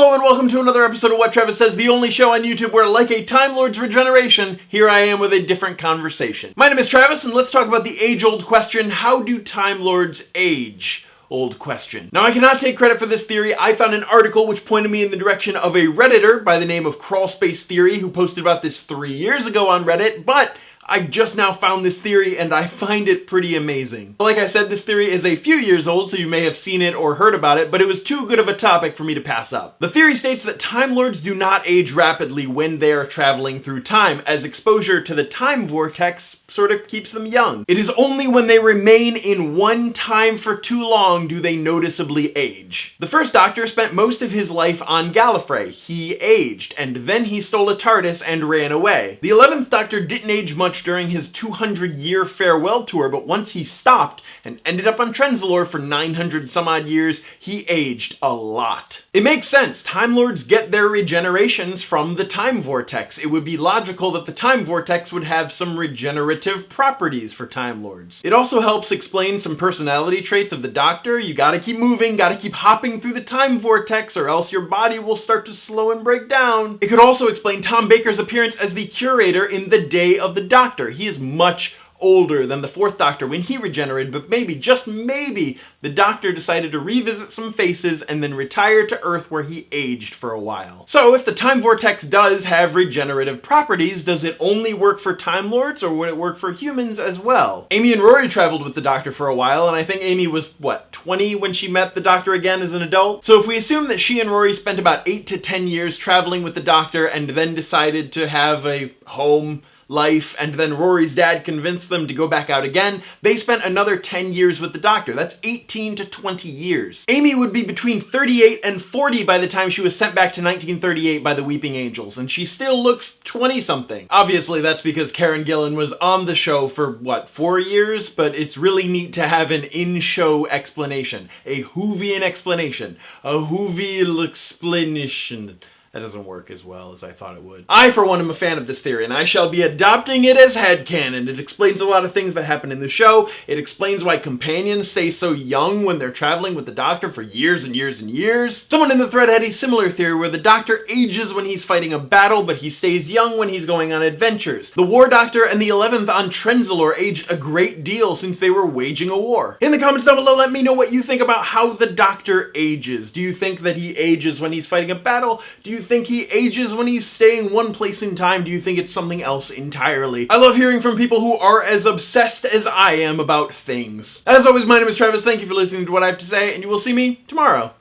Hello and welcome to another episode of What Travis Says, the only show on YouTube where, like a Time Lord's regeneration, here I am with a different conversation. My name is Travis, and let's talk about the age-old question, how do Time Lords age? Old question. Now, I cannot take credit for this theory. I found an article which pointed me in the direction of a Redditor by the name of Crawlspace Theory, who posted about this 3 years ago on Reddit, but I just now found this theory and I find it pretty amazing. Like I said, this theory is a few years old, so you may have seen it or heard about it, but it was too good of a topic for me to pass up. The theory states that Time Lords do not age rapidly when they are traveling through time, as exposure to the time vortex sort of keeps them young. It is only when they remain in one time for too long do they noticeably age. The first Doctor spent most of his life on Gallifrey. He aged, and then he stole a TARDIS and ran away. The 11th Doctor didn't age much during his 200-year farewell tour, but once he stopped and ended up on Trenzalore for 900 some odd years, he aged a lot. It makes sense. Time Lords get their regenerations from the time vortex. It would be logical that the time vortex would have some regenerative properties for Time Lords. It also helps explain some personality traits of the Doctor. You gotta keep moving, gotta keep hopping through the time vortex, or else your body will start to slow and break down. It could also explain Tom Baker's appearance as the curator in The Day of the Doctor. He is much older than the 4th Doctor when he regenerated, but maybe, just maybe, the Doctor decided to revisit some faces and then retire to Earth where he aged for a while. So if the time vortex does have regenerative properties, does it only work for Time Lords, or would it work for humans as well? Amy and Rory traveled with the Doctor for a while, and I think Amy was, 20 when she met the Doctor again as an adult? So if we assume that she and Rory spent about 8 to 10 years traveling with the Doctor and then decided to have a home life, and then Rory's dad convinced them to go back out again, they spent another 10 years with the Doctor. That's 18 to 20 years. Amy would be between 38 and 40 by the time she was sent back to 1938 by the Weeping Angels, and she still looks 20-something. Obviously, that's because Karen Gillan was on the show for, 4 years? But it's really neat to have an in-show explanation. A Whovian explanation. A Whovian explanation. That doesn't work as well as I thought it would. I, for one, am a fan of this theory, and I shall be adopting it as headcanon. It explains a lot of things that happen in the show. It explains why companions stay so young when they're traveling with the Doctor for years and years and years. Someone in the thread had a similar theory where the Doctor ages when he's fighting a battle, but he stays young when he's going on adventures. The War Doctor and the 11th on Trenzalore aged a great deal since they were waging a war. In the comments down below, let me know what you think about how the Doctor ages. Do you think that he ages when he's fighting a battle? Do you think he ages when he's staying one place in time? Do you think it's something else entirely? I love hearing from people who are as obsessed as I am about things. As always, my name is Travis. Thank you for listening to what I have to say, and you will see me tomorrow.